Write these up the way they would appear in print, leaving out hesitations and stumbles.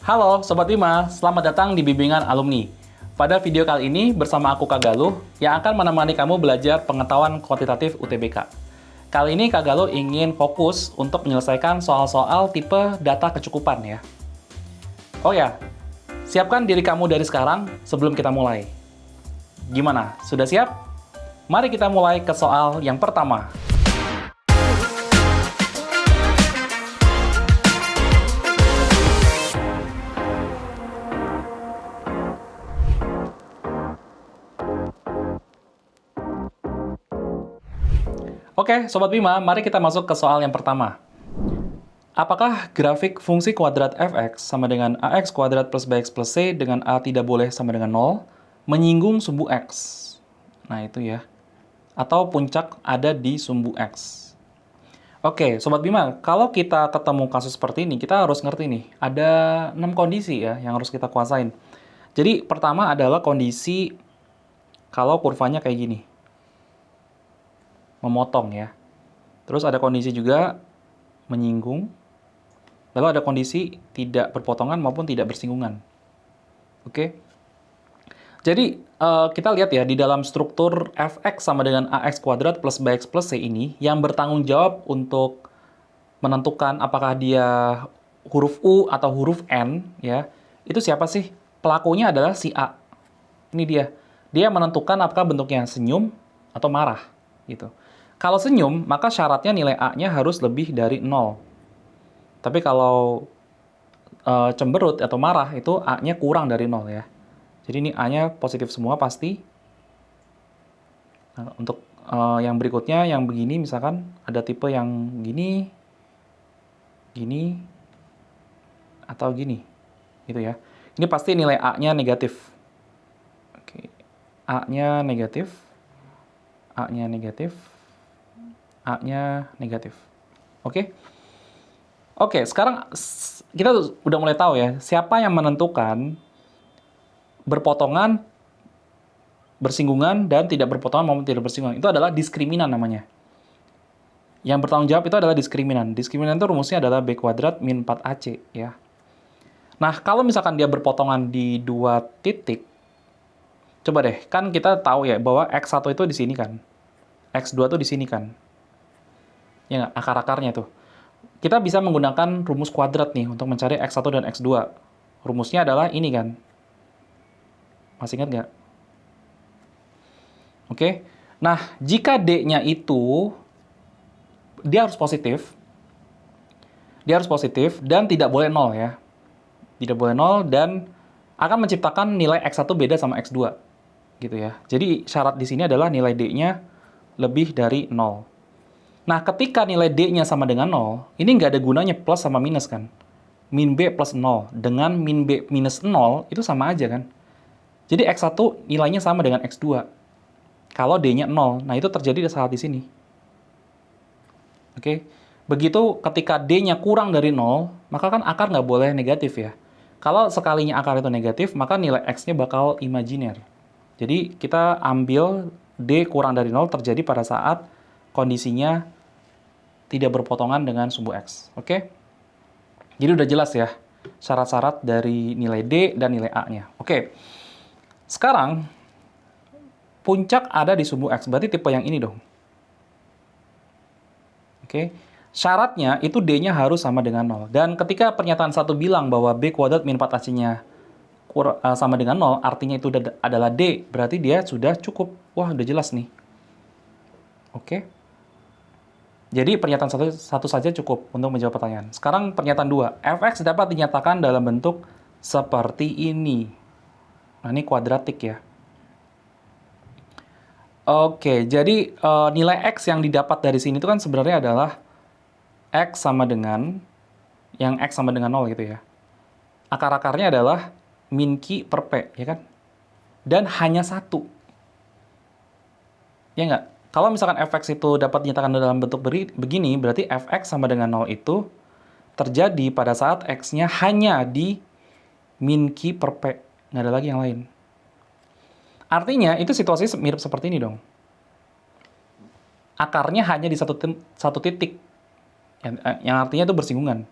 Halo Sobat Bima, selamat datang di Bimbingan Alumni. Pada video kali ini bersama aku Kak Galuh yang akan menemani kamu belajar pengetahuan kuantitatif UTBK. Kali ini Kak Galuh ingin fokus untuk menyelesaikan soal-soal tipe data kecukupan ya. Oh ya, siapkan diri kamu dari sekarang sebelum kita mulai. Gimana, sudah siap? Mari kita mulai ke soal yang pertama. Oke, Sobat Bima, mari kita masuk ke soal yang pertama. Apakah grafik fungsi kuadrat fx sama dengan ax kuadrat plus bx plus c dengan a tidak boleh sama dengan 0 menyinggung sumbu x? Nah, itu ya. Atau puncak ada di sumbu x. Oke, Sobat Bima, kalau kita ketemu kasus seperti ini, kita harus ngerti nih, ada 6 kondisi ya yang harus kita kuasain. Jadi, pertama adalah kondisi kalau kurvanya kayak gini. Memotong ya. Terus ada kondisi juga menyinggung. Lalu ada kondisi tidak berpotongan maupun tidak bersinggungan. Oke. Jadi kita lihat ya di dalam struktur fx sama dengan ax kuadrat plus bx plus c ini yang bertanggung jawab untuk menentukan apakah dia huruf u atau huruf n ya. Itu siapa sih? Pelakunya adalah si a. Ini dia. Dia menentukan apakah bentuknya senyum atau marah gitu. Kalau senyum, maka syaratnya nilai A-nya harus lebih dari 0. Tapi kalau cemberut atau marah, itu A-nya kurang dari 0 ya. Jadi ini A-nya positif semua pasti. Nah, untuk yang berikutnya, yang begini misalkan, ada tipe yang gini, gini, atau gini. Gitu ya. Ini pasti nilai A-nya negatif. Oke. A-nya negatif. A-nya negatif. A-nya negatif. Oke? Oke, sekarang kita udah mulai tahu ya, siapa yang menentukan berpotongan, bersinggungan, dan tidak berpotongan maupun tidak bersinggungan. Itu adalah diskriminan namanya. Yang bertanggung jawab itu adalah diskriminan. Diskriminan itu rumusnya adalah B kuadrat min 4AC ya. Nah, kalau misalkan dia berpotongan di 2 titik, coba deh, kan kita tahu ya bahwa X1 itu di sini kan. X2 itu di sini kan. Ya nggak? Akar-akarnya tuh. Kita bisa menggunakan rumus kuadrat nih untuk mencari X1 dan X2. Rumusnya adalah ini kan. Masih ingat nggak? Oke. Nah, jika D-nya itu, dia harus positif. Dia harus positif dan tidak boleh 0 ya. Tidak boleh 0 dan akan menciptakan nilai X1 beda sama X2. Gitu ya. Jadi syarat di sini adalah nilai D-nya lebih dari 0. Nah, ketika nilai D-nya sama dengan 0, ini nggak ada gunanya plus sama minus kan. Min B plus 0 dengan min B minus 0 itu sama aja kan. Jadi X1 nilainya sama dengan X2. Kalau D-nya 0, nah itu terjadi saat di sini. Oke. Begitu ketika D-nya kurang dari 0, maka kan akar nggak boleh negatif ya. Kalau sekalinya akar itu negatif, maka nilai X-nya bakal imajiner. Jadi kita ambil D kurang dari 0 terjadi pada saat kondisinya tidak berpotongan dengan sumbu X. Oke? Jadi udah jelas ya syarat-syarat dari nilai D dan nilai A-nya. Oke. Sekarang puncak ada di sumbu X. Berarti tipe yang ini dong. Oke. Syaratnya itu D-nya harus sama dengan 0. Dan ketika pernyataan 1 bilang bahwa B kuadrat min 4AC-nya sama dengan 0, artinya itu adalah D. Berarti dia sudah cukup. Wah, udah jelas nih. Oke. Jadi pernyataan satu saja cukup untuk menjawab pertanyaan. Sekarang pernyataan 2. Fx dapat dinyatakan dalam bentuk seperti ini. Nah, ini kuadratik ya. Oke, jadi nilai X yang didapat dari sini itu kan sebenarnya adalah X sama dengan, yang X sama dengan 0 gitu ya. Akar-akarnya adalah min Q per P, ya kan? Dan hanya 1. Ya nggak? Kalau misalkan fx itu dapat dinyatakan dalam bentuk begini, berarti fx sama dengan 0 itu terjadi pada saat x-nya hanya di min Q per P. Nggak ada lagi yang lain. Artinya, itu situasi mirip seperti ini dong. Akarnya hanya di satu titik. Yang artinya itu bersinggungan.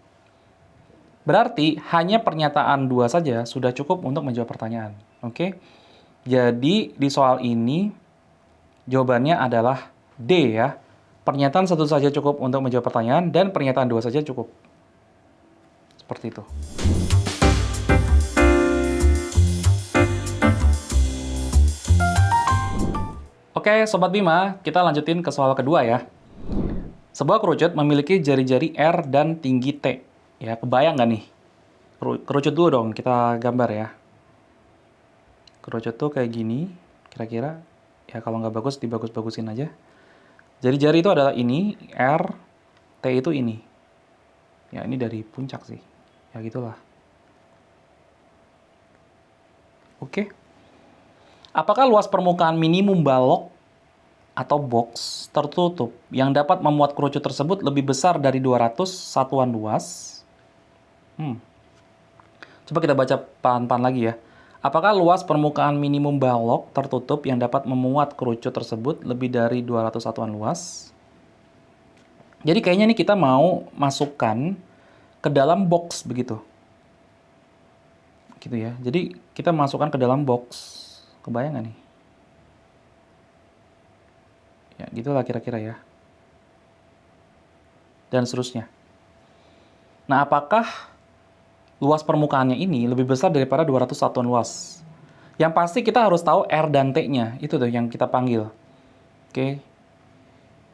Berarti hanya pernyataan 2 saja sudah cukup untuk menjawab pertanyaan. Oke? Jadi di soal ini jawabannya adalah D ya. Pernyataan 1 saja cukup untuk menjawab pertanyaan dan pernyataan 2 saja cukup. Seperti itu. Oke, Sobat Bima, kita lanjutin ke soal kedua ya. Sebuah kerucut memiliki jari-jari R dan tinggi T. Ya, kebayang nggak nih? Kerucut dulu dong, kita gambar ya. Kerucut tuh kayak gini, kira-kira. Ya, kalau nggak bagus, dibagus-bagusin aja. Jari-jari itu adalah ini, R, T itu ini. Ya, ini dari puncak sih. Ya, gitulah. Oke. Apakah luas permukaan minimum balok atau box tertutup yang dapat memuat kerucut tersebut lebih besar dari 200 satuan luas? Coba kita baca pelan-pelan lagi ya. Apakah luas permukaan minimum balok tertutup yang dapat memuat kerucut tersebut lebih dari 200 satuan luas? Jadi kayaknya nih kita mau masukkan ke dalam box begitu. Gitu ya. Jadi kita masukkan ke dalam box. Kebayang nggak nih? Ya, gitulah kira-kira ya. Dan seterusnya. Nah, apakah luas permukaannya ini lebih besar daripada 200 satuan luas? Yang pasti kita harus tahu R dan T-nya. Itu tuh yang kita panggil. Oke.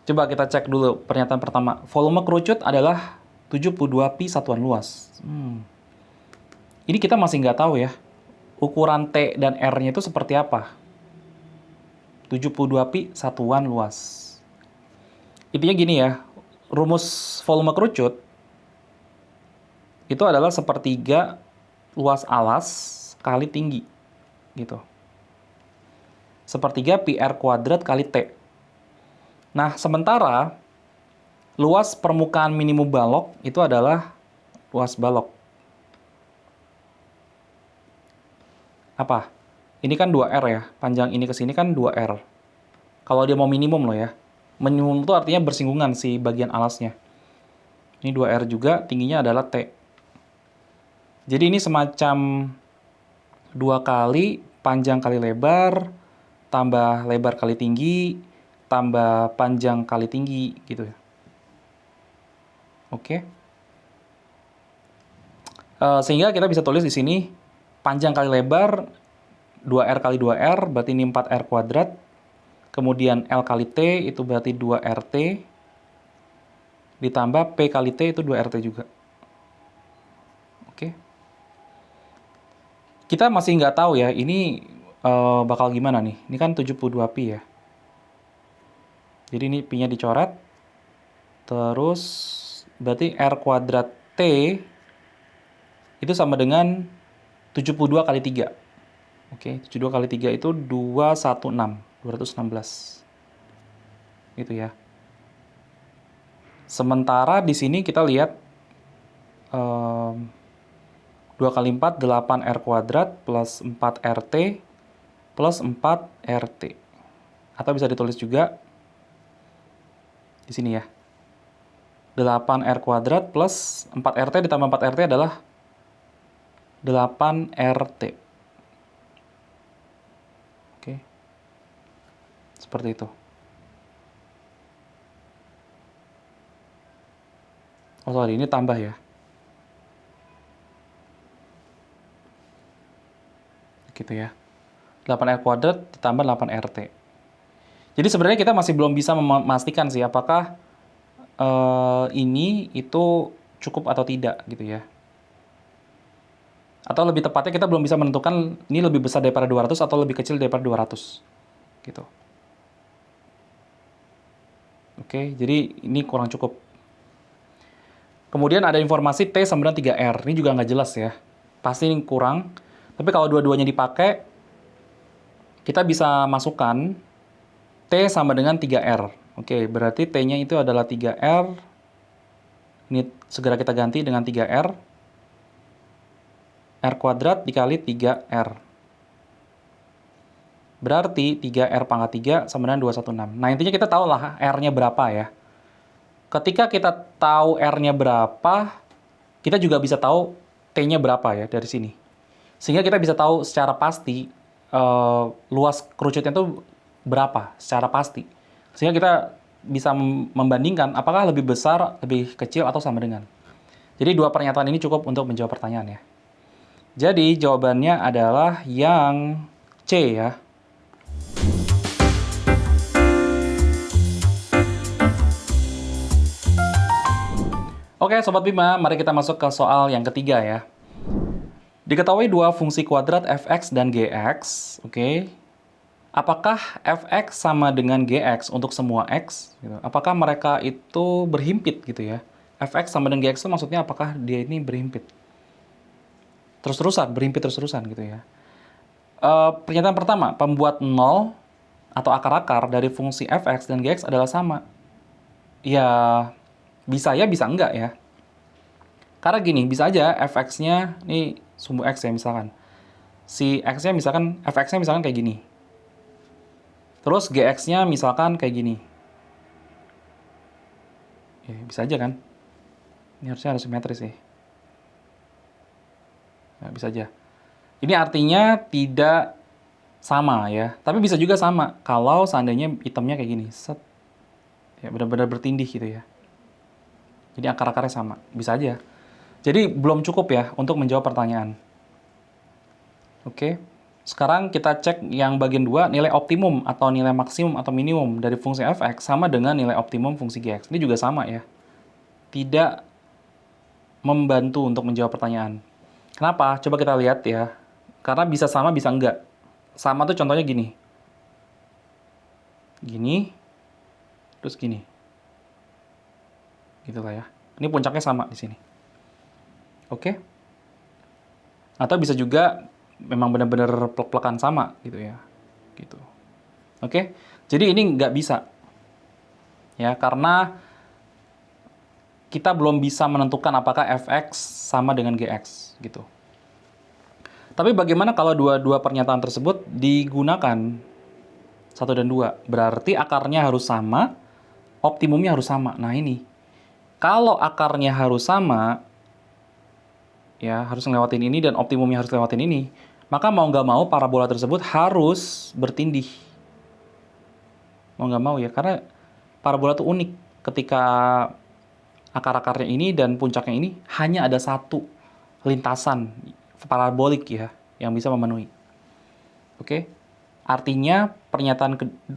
Coba kita cek dulu pernyataan pertama. Volume kerucut adalah 72 pi satuan luas. Ini kita masih nggak tahu ya. Ukuran T dan R-nya itu seperti apa. 72 pi satuan luas. Intinya gini ya. Rumus volume kerucut itu adalah sepertiga luas alas kali tinggi. Gitu. Sepertiga pi R kuadrat kali T. Nah, sementara luas permukaan minimum balok itu adalah luas balok. Apa? Ini kan 2R ya. Panjang ini ke sini kan 2R. Kalau dia mau minimum loh ya. Minimum itu artinya bersinggungan si bagian alasnya. Ini 2R juga, tingginya adalah T. Jadi ini semacam 2 kali panjang kali lebar, tambah lebar kali tinggi, tambah panjang kali tinggi, gitu ya. Oke. Sehingga kita bisa tulis di sini, panjang kali lebar, 2R kali 2R, berarti ini 4R kuadrat. Kemudian L kali T, itu berarti 2RT. Ditambah P kali T, itu 2RT juga. Oke. Kita masih nggak tahu ya, ini bakal gimana nih. Ini kan 72 pi ya. Jadi ini pi-nya dicoret. Terus, berarti R kuadrat T itu sama dengan 72 kali 3. Oke, 72 kali 3 itu 216. Gitu ya. Sementara di sini kita lihat 2 kali 4, 8R kuadrat plus 4RT plus 4RT. Atau bisa ditulis juga di sini ya. 8R kuadrat plus 4RT ditambah 4RT adalah 8RT. Oke. Seperti itu. Oh sorry, ini tambah ya. Gitu ya. 8R kuadrat ditambah 8RT. Jadi sebenarnya kita masih belum bisa memastikan sih apakah ini itu cukup atau tidak gitu ya. Atau lebih tepatnya kita belum bisa menentukan ini lebih besar daripada 200 atau lebih kecil daripada 200. Gitu. Oke, jadi ini kurang cukup. Kemudian ada informasi T sama dengan 3R. Ini juga nggak jelas ya. Pasti ini kurang. Tapi kalau dua-duanya dipakai, kita bisa masukkan T sama dengan 3R. Oke, berarti T-nya itu adalah 3R. Ini segera kita ganti dengan 3R. R kuadrat dikali 3R. Berarti 3R pangkat 3 sama dengan 216. Nah, intinya kita tahu lah R-nya berapa ya. Ketika kita tahu R-nya berapa, kita juga bisa tahu T-nya berapa ya dari sini. Sehingga kita bisa tahu secara pasti luas kerucutnya itu berapa secara pasti. Sehingga kita bisa membandingkan apakah lebih besar, lebih kecil, atau sama dengan. Jadi dua pernyataan ini cukup untuk menjawab pertanyaan ya. Jadi jawabannya adalah yang C ya. Oke, Sobat Bima, mari kita masuk ke soal yang ketiga ya. Diketahui dua fungsi kuadrat f(x) dan gx, oke. Apakah f(x) sama dengan gx untuk semua x? Gitu. Apakah mereka itu berhimpit gitu ya? F(x) sama dengan gx itu maksudnya apakah dia ini berhimpit? Terus-terusan, berhimpit terus-terusan gitu ya. Pernyataan pertama, pembuat 0 atau akar-akar dari fungsi f(x) dan gx adalah sama. Ya, bisa ya, bisa enggak ya. Karena gini, bisa aja f(x)-nya, ini sumbu x ya misalkan. Si x-nya misalkan, f(x)-nya misalkan kayak gini. Terus gx-nya misalkan kayak gini. Ya, bisa aja kan. Ini harusnya harus simetris sih. Nah, bisa aja. Ini artinya tidak sama ya. Tapi bisa juga sama kalau seandainya itemnya kayak gini. Set. Ya, benar-benar bertindih gitu ya. Jadi akar-akarnya sama. Bisa aja. Jadi belum cukup ya untuk menjawab pertanyaan. Oke. Sekarang kita cek yang bagian 2, nilai optimum atau nilai maksimum atau minimum dari fungsi f(x) sama dengan nilai optimum fungsi gx. Ini juga sama ya. Tidak membantu untuk menjawab pertanyaan. Kenapa? Coba kita lihat ya. Karena bisa sama, bisa enggak. Sama tuh contohnya gini. Gini. Terus gini. Gitu lah ya. Ini puncaknya sama di sini. Oke? Atau bisa juga memang benar-benar plek-plekan sama gitu ya. Gitu. Oke? Jadi ini nggak bisa. Ya, karena kita belum bisa menentukan apakah f(x) sama dengan gx gitu. Tapi bagaimana kalau dua-dua pernyataan tersebut digunakan 1 dan 2? Berarti akarnya harus sama, optimumnya harus sama. Nah ini, kalau akarnya harus sama, ya harus ngelewatin ini dan optimumnya harus lewatin ini, maka mau nggak mau parabola tersebut harus bertindih. Mau nggak mau ya, karena parabola itu unik ketika akar-akarnya ini dan puncaknya ini hanya ada satu lintasan parabolik ya yang bisa memenuhi. Oke? Artinya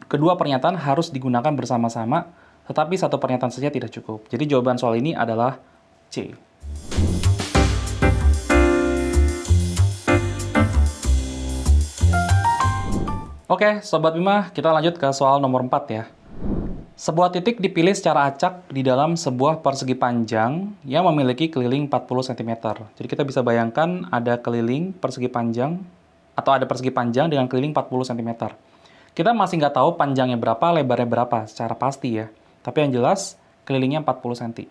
kedua pernyataan harus digunakan bersama-sama, tetapi satu pernyataan saja tidak cukup. Jadi jawaban soal ini adalah C. Oke, Sobat Bima, kita lanjut ke soal nomor 4 ya. Sebuah titik dipilih secara acak di dalam sebuah persegi panjang yang memiliki keliling 40 cm. Jadi kita bisa bayangkan ada keliling persegi panjang, atau ada persegi panjang dengan keliling 40 cm. Kita masih nggak tahu panjangnya berapa, lebarnya berapa secara pasti ya. Tapi yang jelas, kelilingnya 40 cm.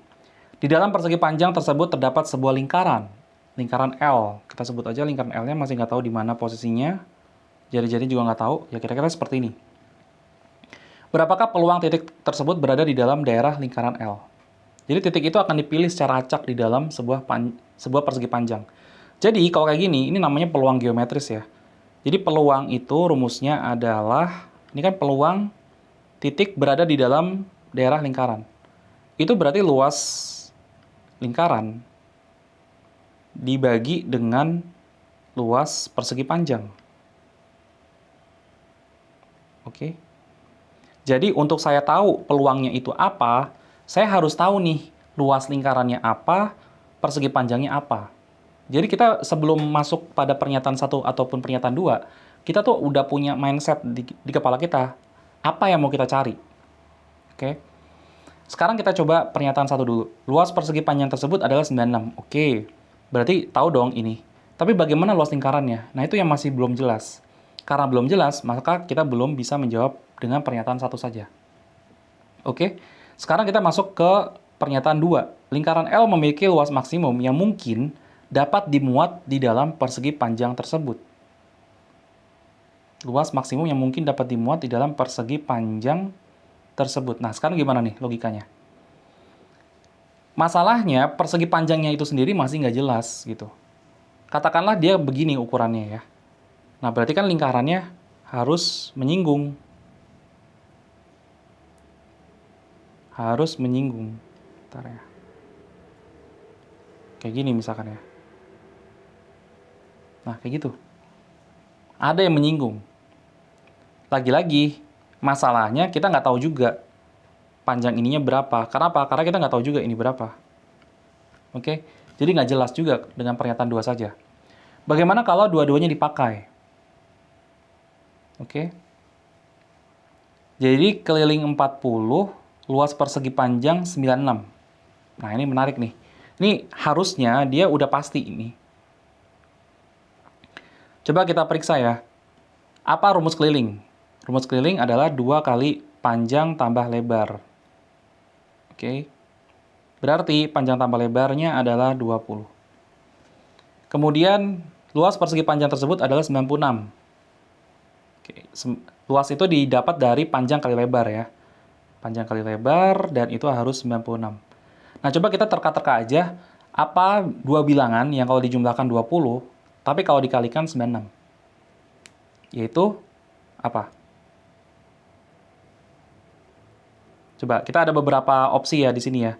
Di dalam persegi panjang tersebut terdapat sebuah lingkaran. Lingkaran L. Kita sebut aja lingkaran L-nya, masih nggak tahu di mana posisinya. Jari-jari juga nggak tahu. Ya kira-kira seperti ini. Berapakah peluang titik tersebut berada di dalam daerah lingkaran L? Jadi titik itu akan dipilih secara acak di dalam sebuah persegi panjang. Jadi kalau kayak gini, ini namanya peluang geometris ya. Jadi peluang itu rumusnya adalah, ini kan peluang titik berada di dalam daerah lingkaran. Itu berarti luas lingkaran dibagi dengan luas persegi panjang. Oke. Jadi untuk saya tahu peluangnya itu apa, saya harus tahu nih luas lingkarannya apa, persegi panjangnya apa. Jadi kita sebelum masuk pada pernyataan 1 ataupun pernyataan 2, kita tuh udah punya mindset di kepala kita, apa yang mau kita cari. Oke. Sekarang kita coba pernyataan 1 dulu. Luas persegi panjang tersebut adalah 96. Oke. Berarti tahu dong ini. Tapi bagaimana luas lingkarannya? Nah itu yang masih belum jelas. Karena belum jelas, maka kita belum bisa menjawab dengan pernyataan 1 saja. Oke, sekarang kita masuk ke pernyataan 2. Lingkaran L memiliki luas maksimum yang mungkin dapat dimuat di dalam persegi panjang tersebut. Luas maksimum yang mungkin dapat dimuat di dalam persegi panjang tersebut. Nah, sekarang gimana nih logikanya? Masalahnya, persegi panjangnya itu sendiri masih nggak jelas gitu. Katakanlah dia begini ukurannya ya. Nah, berarti kan lingkarannya harus menyinggung. Harus menyinggung. Bentar ya. Kayak gini misalkan ya. Nah, kayak gitu. Ada yang menyinggung. Lagi-lagi, masalahnya kita nggak tahu juga panjang ininya berapa. Karena apa? Karena kita nggak tahu juga ini berapa. Oke? Jadi nggak jelas juga dengan pernyataan 2 saja. Bagaimana kalau dua-duanya dipakai? Oke? Jadi keliling 40, luas persegi panjang 96. Nah, ini menarik nih. Ini harusnya dia udah pasti ini. Coba kita periksa ya. Apa rumus keliling? Rumus keliling adalah 2 kali panjang tambah lebar. Oke. Berarti panjang tambah lebarnya adalah 20. Kemudian luas persegi panjang tersebut adalah 96. Oke. Luas itu didapat dari panjang kali lebar ya. Panjang kali lebar dan itu harus 96. Nah, coba kita terka-terka aja apa dua bilangan yang kalau dijumlahkan 20, tapi kalau dikalikan 96. Yaitu apa? Coba, kita ada beberapa opsi ya di sini ya.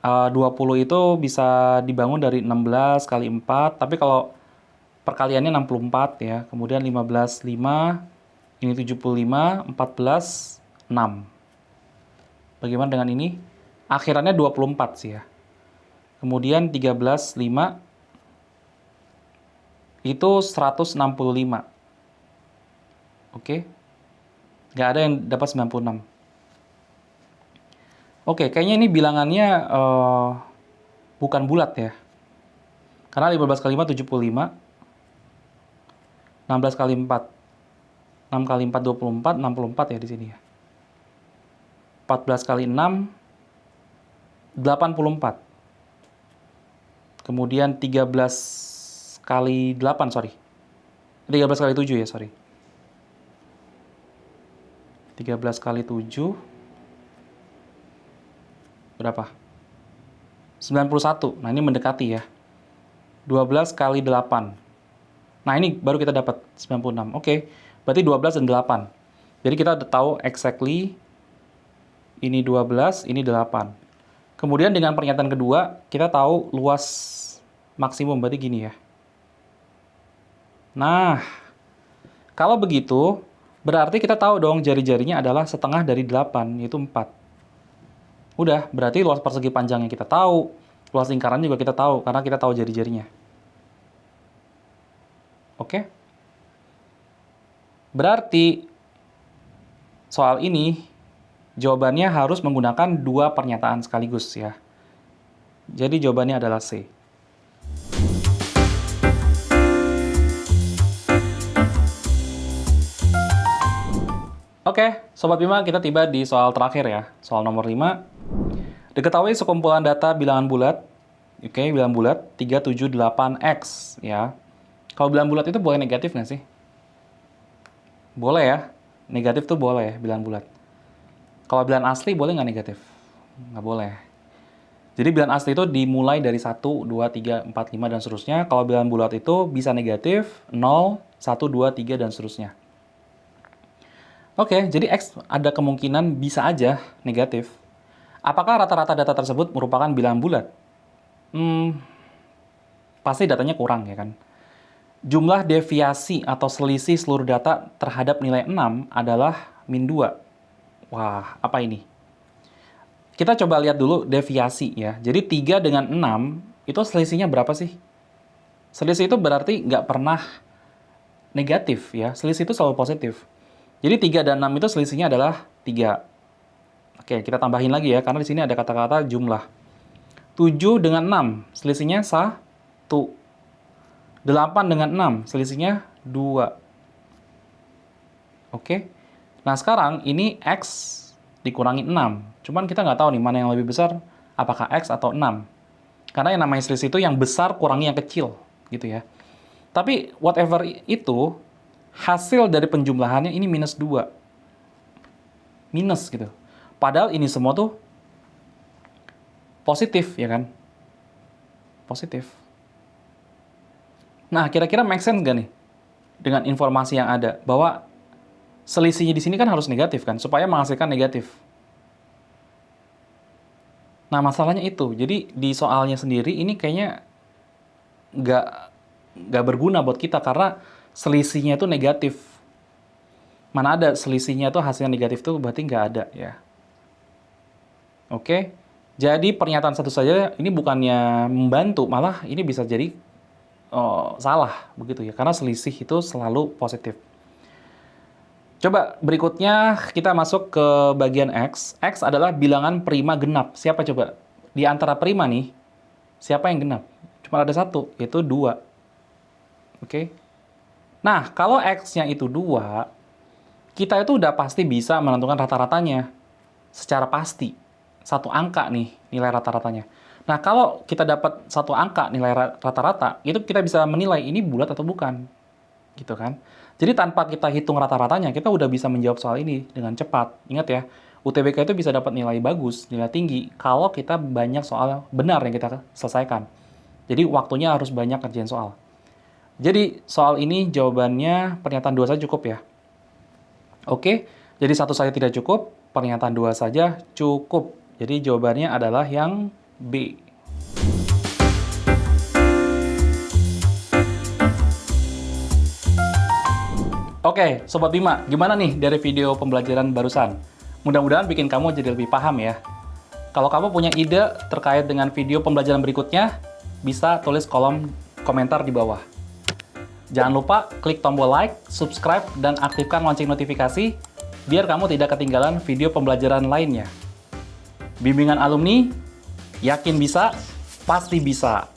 20 itu bisa dibangun dari 16 kali 4, tapi kalau perkaliannya 64 ya. Kemudian 15, 5, ini 75, 14, 6. Bagaimana dengan ini? Akhirannya 24 sih ya. Kemudian 13, 5, itu 165. Oke? Nggak ada yang dapat 96. Oke, kayaknya ini bilangannya bukan bulat ya. Karena 15 kali 5, 75. 16 kali 4. 6 kali 4, 24. 64 ya di sini ya. 14 kali 6, 84. Kemudian 13 kali 8, sorry. 13 kali 7 ya, sorry. 13 kali 7. Berapa? 91. Nah, ini mendekati ya. 12 kali 8. Nah, ini baru kita dapat 96. Oke, berarti 12 dan 8. Jadi kita udah tahu exactly ini 12, ini 8. Kemudian dengan pernyataan kedua, kita tahu luas maksimum, berarti gini ya. Nah, kalau begitu, berarti kita tahu dong jari-jarinya adalah setengah dari 8, yaitu 4. Udah, berarti luas persegi panjangnya kita tahu, luas lingkaran juga kita tahu, karena kita tahu jari-jarinya. Oke? Berarti soal ini jawabannya harus menggunakan 2 pernyataan sekaligus ya. Jadi jawabannya adalah C. Oke, Sobat Bima, kita tiba di soal terakhir ya. Soal nomor 5. Diketahui sekumpulan data bilangan bulat. Oke, bilangan bulat 378X ya. Kalau bilangan bulat itu boleh negatif nggak sih? Boleh ya. Negatif tuh boleh ya, bilangan bulat. Kalau bilangan asli boleh nggak negatif? Nggak boleh. Jadi bilangan asli itu dimulai dari 1, 2, 3, 4, 5, dan seterusnya. Kalau bilangan bulat itu bisa negatif, 0, 1, 2, 3, dan seterusnya. Oke, jadi X ada kemungkinan bisa aja negatif. Apakah rata-rata data tersebut merupakan bilangan bulat? Pasti datanya kurang ya kan. Jumlah deviasi atau selisih seluruh data terhadap nilai 6 adalah min 2. Wah, apa ini? Kita coba lihat dulu deviasi ya. Jadi 3 dengan 6 itu selisihnya berapa sih? Selisih itu berarti nggak pernah negatif ya. Selisih itu selalu positif. Jadi 3 dan 6 itu selisihnya adalah 3. Oke, kita tambahin lagi ya, karena di sini ada kata-kata jumlah. 7 dengan 6, selisihnya 1. 8 dengan 6, selisihnya 2. Oke. Nah, sekarang ini X dikurangi 6. Cuman kita nggak tahu nih mana yang lebih besar, apakah X atau 6. Karena yang namanya selisih itu yang besar kurangi yang kecil, gitu ya. Tapi whatever itu, hasil dari penjumlahannya ini minus 2. Minus gitu. Padahal ini semua tuh positif, ya kan? Positif. Nah, kira-kira make sense nggak nih dengan informasi yang ada? Bahwa selisihnya di sini kan harus negatif kan, supaya menghasilkan negatif. Nah, masalahnya itu. Jadi, di soalnya sendiri ini kayaknya nggak berguna buat kita, karena selisihnya itu negatif. Mana ada selisihnya itu hasilnya negatif itu berarti nggak ada, ya. Oke? Jadi, pernyataan satu saja ini bukannya membantu, malah ini bisa jadi salah, begitu ya. Karena selisih itu selalu positif. Coba berikutnya kita masuk ke bagian X. X adalah bilangan prima genap. Siapa coba? Di antara prima nih, siapa yang genap? Cuma ada satu, yaitu 2. Oke? Nah, kalau X-nya itu 2, kita itu udah pasti bisa menentukan rata-ratanya. Secara pasti. Satu angka nih, nilai rata-ratanya. Nah, kalau kita dapat satu angka nilai rata-rata, itu kita bisa menilai ini bulat atau bukan. Gitu kan? Jadi tanpa kita hitung rata-ratanya, kita udah bisa menjawab soal ini dengan cepat. Ingat ya, UTBK itu bisa dapat nilai bagus, nilai tinggi, kalau kita banyak soal benar yang kita selesaikan. Jadi waktunya harus banyak kerjain soal. Jadi soal ini jawabannya pernyataan 2 saja cukup ya. Oke, jadi 1 saja tidak cukup, pernyataan 2 saja cukup. Jadi jawabannya adalah yang B. Oke, Sobat Bima, gimana nih dari video pembelajaran barusan? Mudah-mudahan bikin kamu jadi lebih paham ya. Kalau kamu punya ide terkait dengan video pembelajaran berikutnya, bisa tulis kolom komentar di bawah. Jangan lupa klik tombol like, subscribe, dan aktifkan lonceng notifikasi, biar kamu tidak ketinggalan video pembelajaran lainnya. Bimbingan alumni, yakin bisa, pasti bisa.